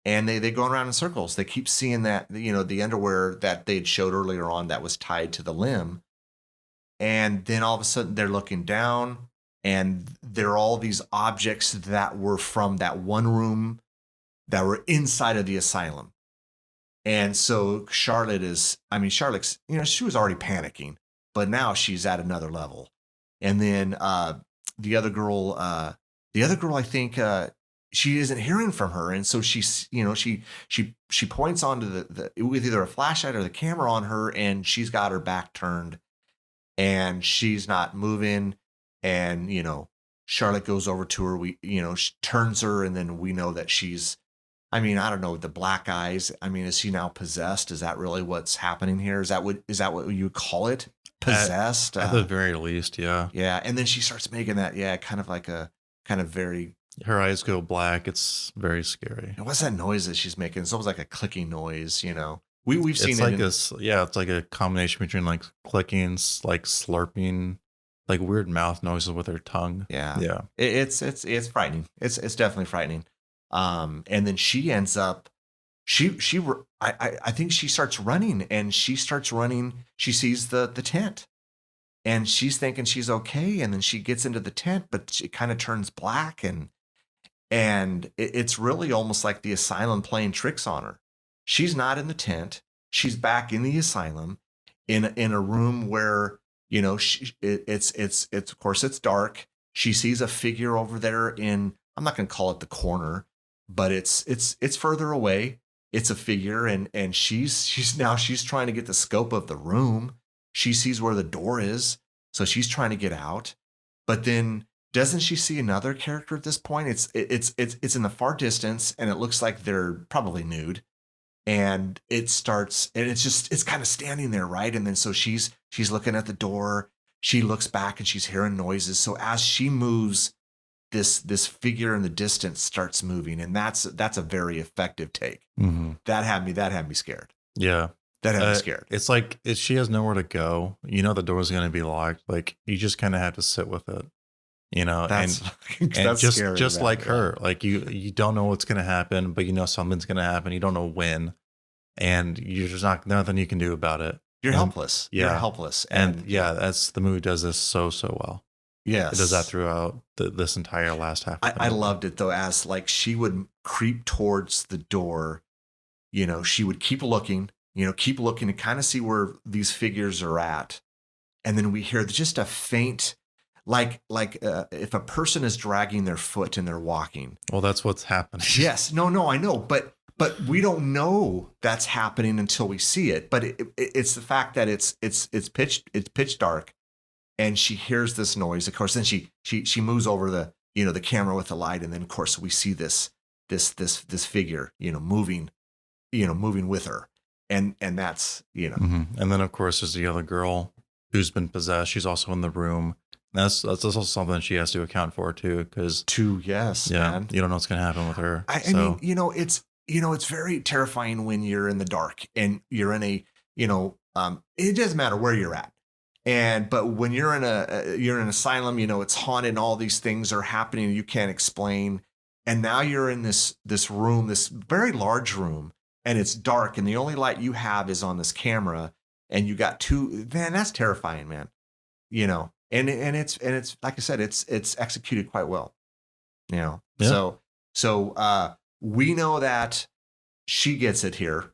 and they go around in circles. They keep seeing that, the underwear that they'd showed earlier on that was tied to the limb. And then all of a sudden they're looking down, and there are all these objects that were from that one room that were inside of the asylum. And so Charlotte's, she was already panicking, but now she's at another level. And then the other girl, I think she isn't hearing from her. And so she's, she points onto the with either a flashlight or the camera on her, and she's got her back turned and she's not moving. And, Charlotte goes over to her, she turns her, and then we know that she's, I don't know, the black eyes. Is she now possessed? Is that really what's happening here? Is that what you call it? Possessed? At the very least, yeah. Yeah. And then she starts making that, kind of very. Her eyes go black. It's very scary. And what's that noise that she's making? It's almost like a clicking noise, We've seen it's like it's like a combination between like clicking, like slurping, like weird mouth noises with her tongue. Yeah. Yeah. It's frightening. It's definitely frightening. And then she ends up, I think she starts running, and she sees the tent, and she's thinking she's okay. And then she gets into the tent, but she kind of turns black, and it's really almost like the asylum playing tricks on her. She's not in the tent. She's back in the asylum in a room where, it's of course it's dark. She sees a figure over there in, I'm not going to call it the corner, but it's further away. It's a figure, and she's trying to get the scope of the room. She sees where the door is, so she's trying to get out. But then doesn't she see another character at this point? It's in the far distance, and it looks like they're probably nude. And it starts, and it's kind of standing there, right? And then so she's looking at the door. She looks back, and she's hearing noises. So as she moves, this figure in the distance starts moving, and that's a very effective take. Mm-hmm. That had me scared. Yeah, that had me scared. It's like she has nowhere to go. The door's going to be locked. Like, you just kind of have to sit with it. That's just scary, like her, like you don't know what's going to happen, but something's going to happen. You don't know when, and you're just nothing you can do about it. You're helpless. Yeah, you're helpless. And that's the movie does this so well. Yes, it does that throughout this entire last half. I loved it though, as like she would creep towards the door. She would keep looking to kind of see where these figures are at, and then we hear just a faint. Like if a person is dragging their foot and they're walking. Well, that's what's happening. Yes. No, I know. But we don't know that's happening until we see it. But it's the fact that it's pitch dark, and she hears this noise. Of course, then she moves over the camera with the light, and then of course we see this figure moving with her, and that's Mm-hmm. And then of course there's the other girl who's been possessed. She's also in the room. That's also something she has to account for too, because yes, yeah, man. You don't know what's going to happen with her. I mean, it's very terrifying when you're in the dark and you're in a, it doesn't matter where you're at, but when you're in an asylum, it's haunted, and all these things are happening you can't explain, and now you're in this room, this very large room, and it's dark, and the only light you have is on this camera, and you got two. Man, that's terrifying, man. And it's like I said, it's executed quite well, Yeah. So we know that she gets it here.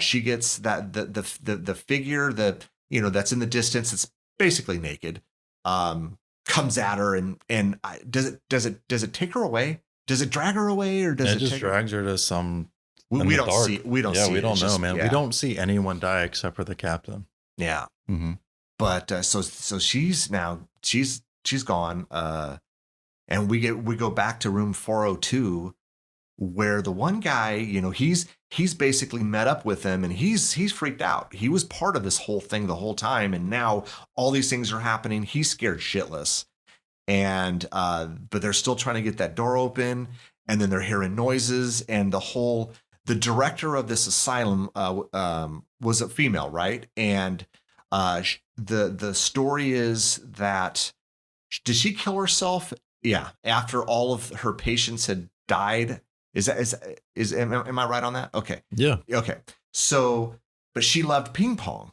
She gets that the figure that that's in the distance. It's basically naked. Comes at her, and does it take her away? Does it drag her away, or does it just take drags her to some? We don't see. We don't. Yeah, see we it. don't It's know, just, man. yeah. We don't see anyone die except for the captain. Yeah. Mm-hmm. But so she's gone, and we go back to room 402, where the one guy, he's basically met up with him, and he's freaked out. He was part of this whole thing the whole time, and now all these things are happening. He's scared shitless, and but they're still trying to get that door open, and then they're hearing noises, and the whole the director of this asylum was a female, right? And the story is that did she kill herself? Yeah, after all of her patients had died. Am I right on that? Okay. Yeah. Okay. So, but she loved ping pong,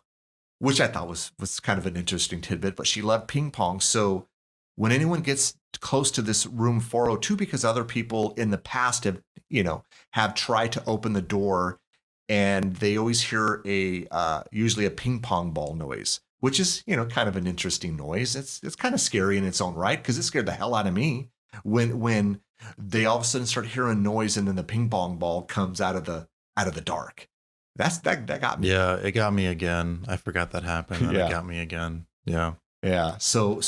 which I thought was kind of an interesting tidbit. But she loved ping pong. So when anyone gets close to this room 402, because other people in the past have tried to open the door, and they always hear usually a ping pong ball noise, which is kind of an interesting noise. It's kind of scary in its own right, because it scared the hell out of me when they all of a sudden start hearing noise, and then the ping pong ball comes out of the dark. That got me. Yeah, it got me again. I forgot that happened. And Yeah. It got me again. Yeah. Yeah. So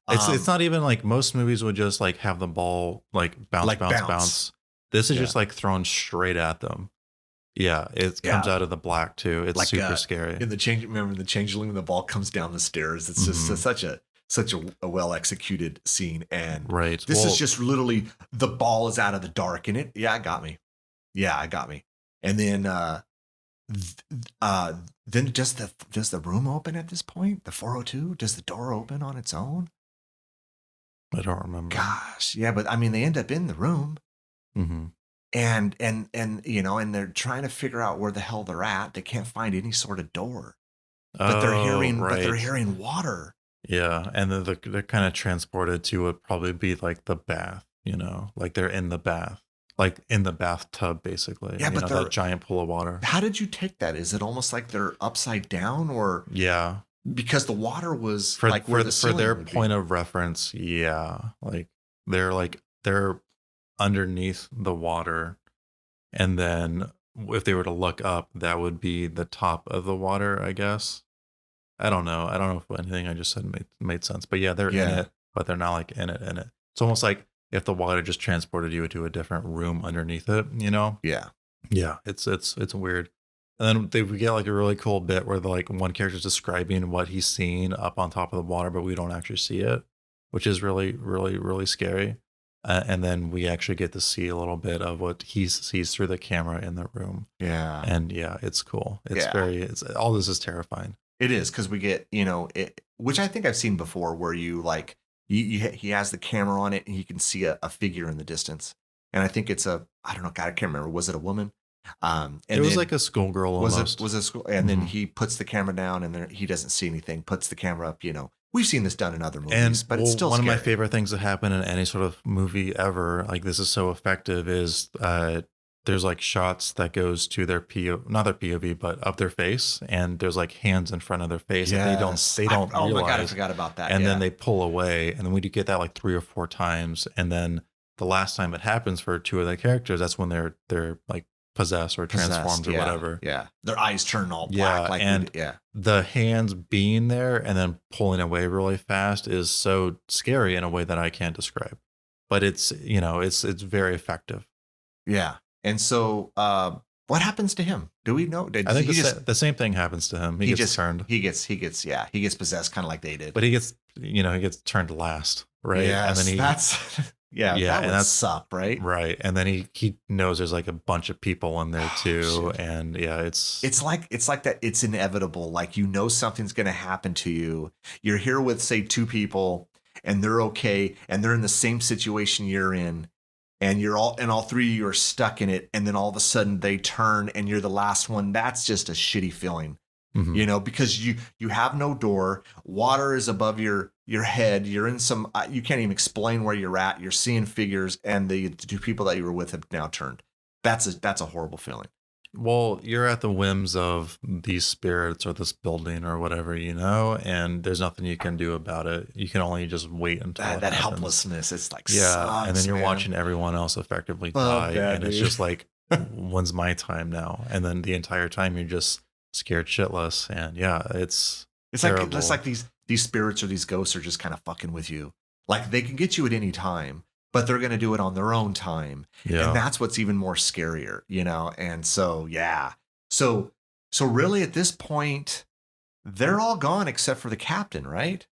It's not even like most movies would just like have the ball like bounce. This is just like thrown straight at them. Yeah, it comes out of the black too. It's like, super scary. Remember the changeling when the ball comes down the stairs. It's just such a well executed scene. And this is just literally the ball is out of the dark, and it got me. Yeah, it got me. And then then does the room open at this point? The 402? Does the door open on its own? I don't remember. Gosh, yeah, but I mean, they end up in the room, and and they're trying to figure out where the hell they're at. They can't find any sort of door, but they're hearing water. Yeah, and then they're kind of transported to what probably be like the bath. Like they're in the bath, like in the bathtub, basically. Yeah, but that giant pool of water. How did you take that? Is it almost like they're upside down, or yeah? Because the water was for their point of reference, like they're underneath the water, and then if they were to look up, that would be the top of the water, I guess. I don't know if anything I just said made sense, but yeah, they're in it, but they're not like in it. It's almost like if the water just transported you to a different room underneath it, Yeah, it's weird. And then we get like a really cool bit where one character's describing what he's seeing up on top of the water, but we don't actually see it, which is really, really, really scary. And then we actually get to see a little bit of what he sees through the camera in the room. Yeah. And it's cool. All this is terrifying. It is, because we get, which I think I've seen before, where he has the camera on it and he can see a figure in the distance. And I think it's I don't know, God, I can't remember. Was it a woman? And it was like a schoolgirl almost. Was it school? And then he puts the camera down, and then he doesn't see anything. Puts the camera up. We've seen this done in other movies, but it's still one scary. of my favorite things that happen in any sort of movie ever. Like this is so effective. Is there's like shots that goes to their not their POV, but of their face, and there's like hands in front of their face, and they don't realize. Oh my God, I forgot about that. And then they pull away, and then we do get that like 3 or 4 times, and then the last time it happens for 2 of the characters, that's when they're like possessed or transformed or whatever. Yeah. Their eyes turn all black. The hands being there and then pulling away really fast is so scary in a way that I can't describe. But it's very effective. Yeah. And so what happens to him? Do we know? I think the same thing happens to him. He gets turned. He gets possessed kind of like they did. But he gets turned last, right? Yeah. And then that's that would suck, right? Right. And then he knows there's like a bunch of people in there too. And it's like that. It's inevitable. Like, something's going to happen to you. You're here with, say, 2 people, and they're okay, and they're in the same situation you're in, and all 3 of you are stuck in it. And then all of a sudden they turn and you're the last one. That's just a shitty feeling, because you have no door. Water is above your head. You're in some, you can't even explain where you're at. You're seeing figures, and the 2 people that you were with have now turned. That's a horrible feeling. Well, you're at the whims of these spirits or this building or whatever, and there's nothing you can do about it. You can only just wait until that helplessness. It's like, sucks, and then you're watching everyone else effectively die, and it's just like, when's my time now? And then the entire time you're just scared shitless, and it's terrible. Like these spirits or these ghosts are just kind of fucking with you. Like, they can get you at any time, but they're going to do it on their own time. Yeah. And that's what's even more scarier, And so, So really at this point, they're all gone except for the captain, right?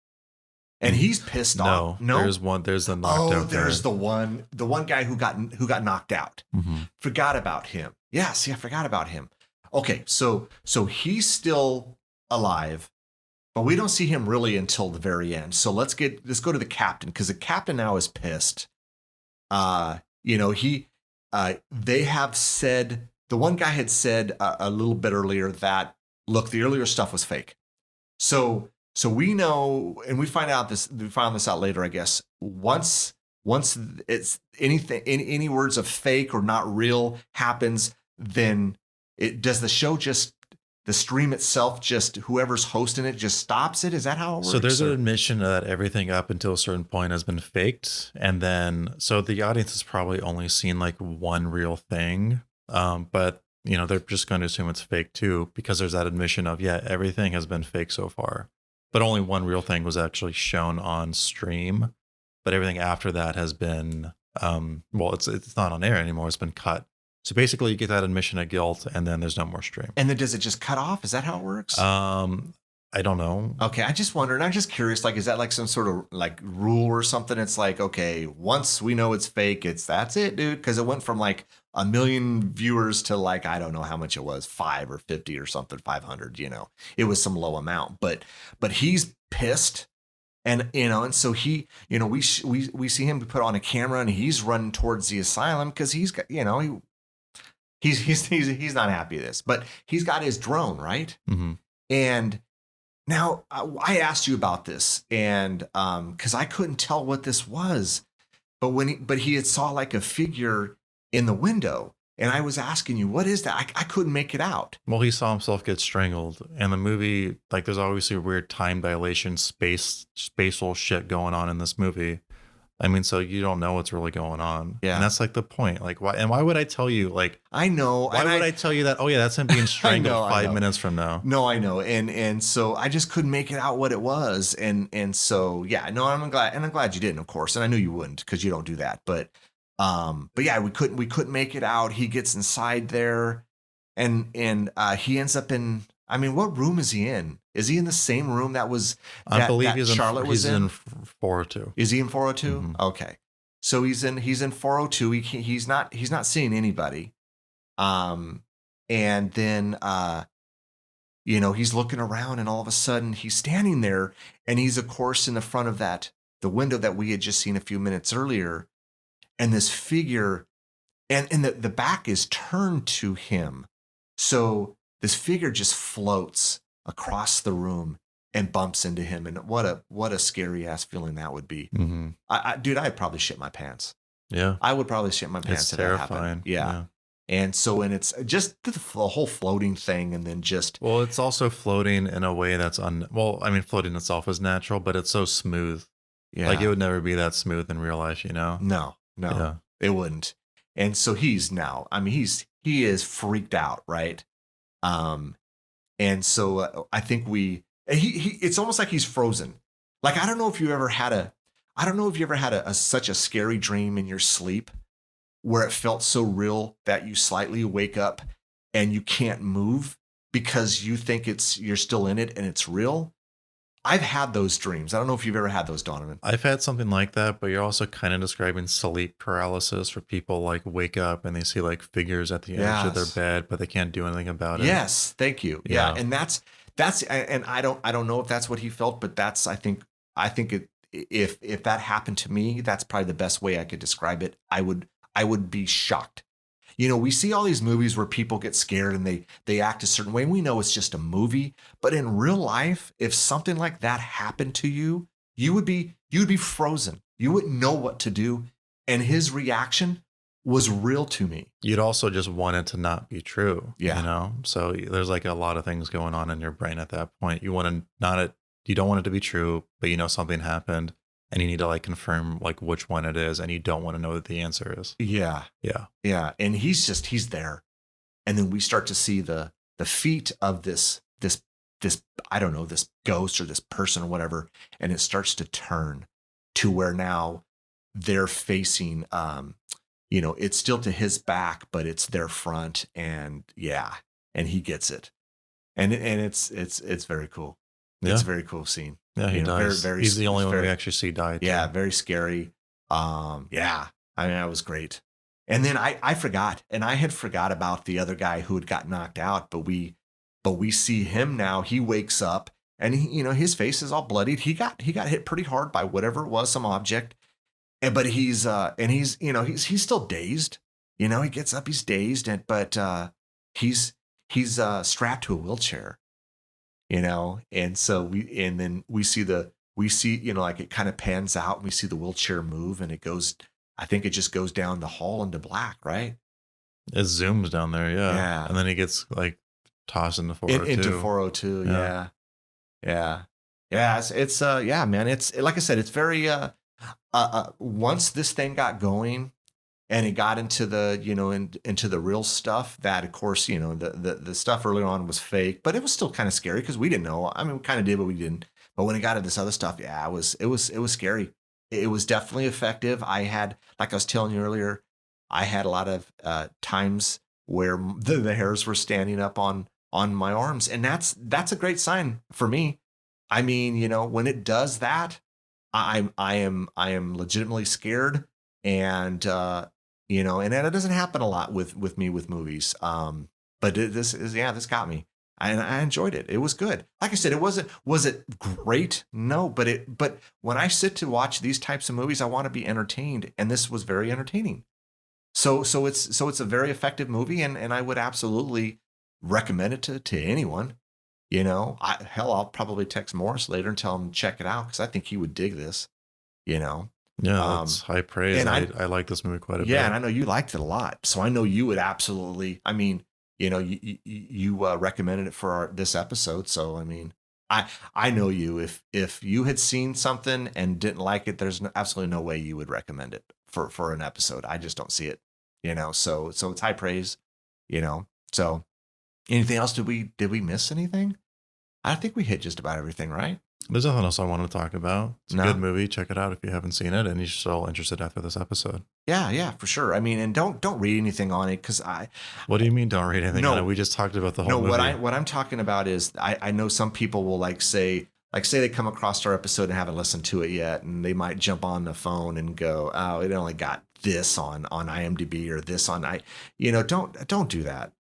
and he's pissed off. No, there's the knocked out. There's the one guy who got knocked out. Mm-hmm. Forgot about him. Yeah, see, I forgot about him. Okay, so he's still alive, but we don't see him really until the very end. So let's go to the captain, because the captain now is pissed. They have said, the one guy had said a little bit earlier that, look, the earlier stuff was fake. So we know, and we found this out later, I guess. Once it's anything, any words of fake or not real happens, then does the show just, the stream itself, just whoever's hosting it just stops it? Is that how it works? So there's an admission that everything up until a certain point has been faked. And then, so the audience has probably only seen like one real thing. But they're just going to assume it's fake too, because there's that admission of, yeah, everything has been fake so far, but only one real thing was actually shown on stream. But everything after that has been, it's not on air anymore. It's been cut. So basically you get that admission of guilt, and then there's no more stream. And then does it just cut off? Is that how it works? I don't know. Okay, I just wondered. I'm just curious. Like, is that like some sort of like rule or something? It's like, okay, once we know it's fake, that's it, dude. Because it went from like 1 million viewers to like, I don't know how much it was, 5 or 50 or something, 500. It was some low amount. But he's pissed, and so he, we see him put on a camera, and he's running towards the asylum because he's got, he's not happy with this, but he's got his drone, right? Mm-hmm. And now I asked you about this, and because I couldn't tell what this was, but he had saw like a figure in the window, and I was asking you, what is that? I couldn't make it out. Well, he saw himself get strangled, and the movie, like, there's obviously a weird time dilation, spatial shit going on in this movie. I mean, so you don't know what's really going on. Yeah. And that's like the point. Like, why would I tell you? Like, I know. Why would I tell you that? Oh yeah, that's him being strangled 5 minutes from now. No, I know. And so I just couldn't make it out what it was. And so, yeah, no, I'm glad you didn't, of course. And I knew you wouldn't, because you don't do that. But yeah, we couldn't make it out. He gets inside there, and he ends up in, I mean, what room is he in? Is he in the same room that I believe Charlotte was in? 402. Is he in 402? Mm-hmm. Okay. So he's in 402. He's not seeing anybody. And then he's looking around, and all of a sudden he's standing there, and he's of course in the front of the window that we had just seen a few minutes earlier. And this figure, and the back is turned to him. So this figure just floats across the room and bumps into him. And what a scary ass feeling that would be. Mm-hmm. Dude, I'd probably shit my pants. Yeah. I would probably shit my pants it's if terrifying. that happened. Yeah. And so, and it's just the whole floating thing, and then just. Well, it's also floating in a way that's floating itself is natural, but it's so smooth. Yeah. Like, it would never be that smooth in real life, No, Yeah. it wouldn't. And so he is freaked out, right? And so I think it's almost like he's frozen. Like, I don't know if you ever had a such a scary dream in your sleep where it felt so real that you slightly wake up and you can't move because you think you're still in it and it's real. I've had those dreams. I don't know if you've ever had those, Donovan. I've had something like that, but you're also kind of describing sleep paralysis, for people like wake up and they see like figures at the edge of their bed, but they can't do anything about it. Yes, thank you. Yeah, and that's and I don't know if that's what he felt, but that's I think if that happened to me, that's probably the best way I could describe it. I would be shocked. We see all these movies where people get scared and they act a certain way, and we know it's just a movie. But in real life, if something like that happened to you, you'd be frozen. You wouldn't know what to do. And his reaction was real to me. You'd also just want it to not be true. Yeah. So there's like a lot of things going on in your brain at that point. You don't want it to be true, but something happened. And you need to like confirm like which one it is, and you don't want to know what the answer is. Yeah. And he's there. And then we start to see the feet of this I don't know, this ghost or this person or whatever, and it starts to turn to where now they're facing it's still to his back, but it's their front, and and he gets it. And it's very cool. Yeah. It's a very cool scene. Yeah, he You know, dies. very- He's the only one very- we actually see die. too. Yeah, very scary. Yeah, I mean, that was great. And then I forgot, and I had forgot about the other guy who had got knocked out, but we see him now. He wakes up, and he, you know, his face is all bloodied. He got hit pretty hard by whatever it was, some object. But he's you know, he's still dazed. You know, he gets up, he's dazed, but he's strapped to a wheelchair. You know, and then we see, you know, like it kind of pans out, and we see the wheelchair move, and it goes. I think it just goes down the hall into black, right? It zooms down there, yeah. Yeah. And then he gets like tossed into 402. Into 402, yeah. Yeah. It's yeah, man. It's like I said, it's very once this thing got going and it got into the, you know, into the real stuff, that of course, you know, the stuff earlier on was fake, but it was still kind of scary because we didn't know. I mean, we kind of did, but we didn't. But when it got into this other stuff, yeah, it was scary. It was definitely effective. I had, like I was telling you earlier, I had a lot of times where the hairs were standing up on my arms, and that's a great sign for me. I mean, you know, when it does that, I am legitimately scared, and you know, and it doesn't happen a lot with me with movies. But this got me. And I enjoyed it. It was good. Like I said, was it great? No, but when I sit to watch these types of movies, I want to be entertained, and this was very entertaining. So it's a very effective movie, and I would absolutely recommend it to anyone. You know, I'll probably text Morris later and tell him to check it out because I think he would dig this. You know. Yeah, that's high praise. And I like this movie quite a bit. Yeah, and I know you liked it a lot. So I know you would absolutely. I mean, you know, you recommended it for this episode. So, I mean, I know you. If you had seen something and didn't like it, there's absolutely no way you would recommend it for an episode. I just don't see it, you know, so it's high praise, you know. So anything else? Did we miss anything? I think we hit just about everything, right? There's nothing else I want to talk about. It's a No. good movie. Check it out if you haven't seen it and you're still interested after this episode. Yeah, for sure. I mean, and don't read anything on it because What do you mean don't read anything No. on it? We just talked about the whole no, movie. what I'm talking about is I know some people will say they come across our episode and haven't listened to it yet, and they might jump on the phone and go, oh, it only got this on IMDb or this on don't do that.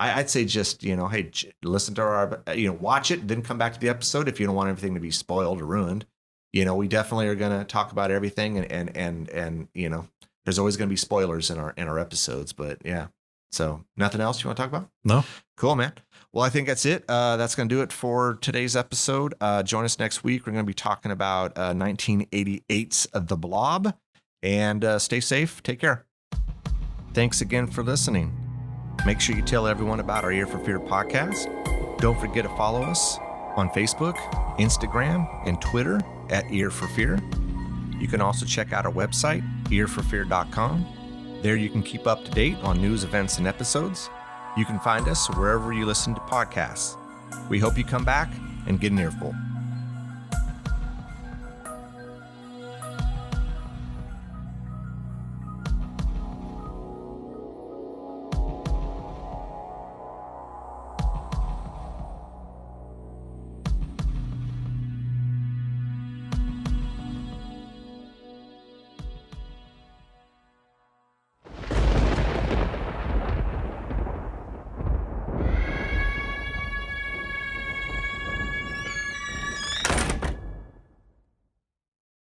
I'd say just, you know, hey, listen to our, watch it, then come back to the episode if you don't want everything to be spoiled or ruined. You know, we definitely are going to talk about everything, and you know, there's always going to be spoilers in our episodes, but yeah. So nothing else you want to talk about? No. Cool, man. Well, I think that's it. That's going to do it for today's episode. Join us next week. We're going to be talking about 1988's The Blob, and stay safe. Take care. Thanks again for listening. Make sure you tell everyone about our Ear for Fear podcast. Don't forget to follow us on Facebook, Instagram, and Twitter at Ear for Fear. You can also check out our website, earforfear.com. There you can keep up to date on news, events, and episodes. You can find us wherever you listen to podcasts. We hope you come back and get an earful.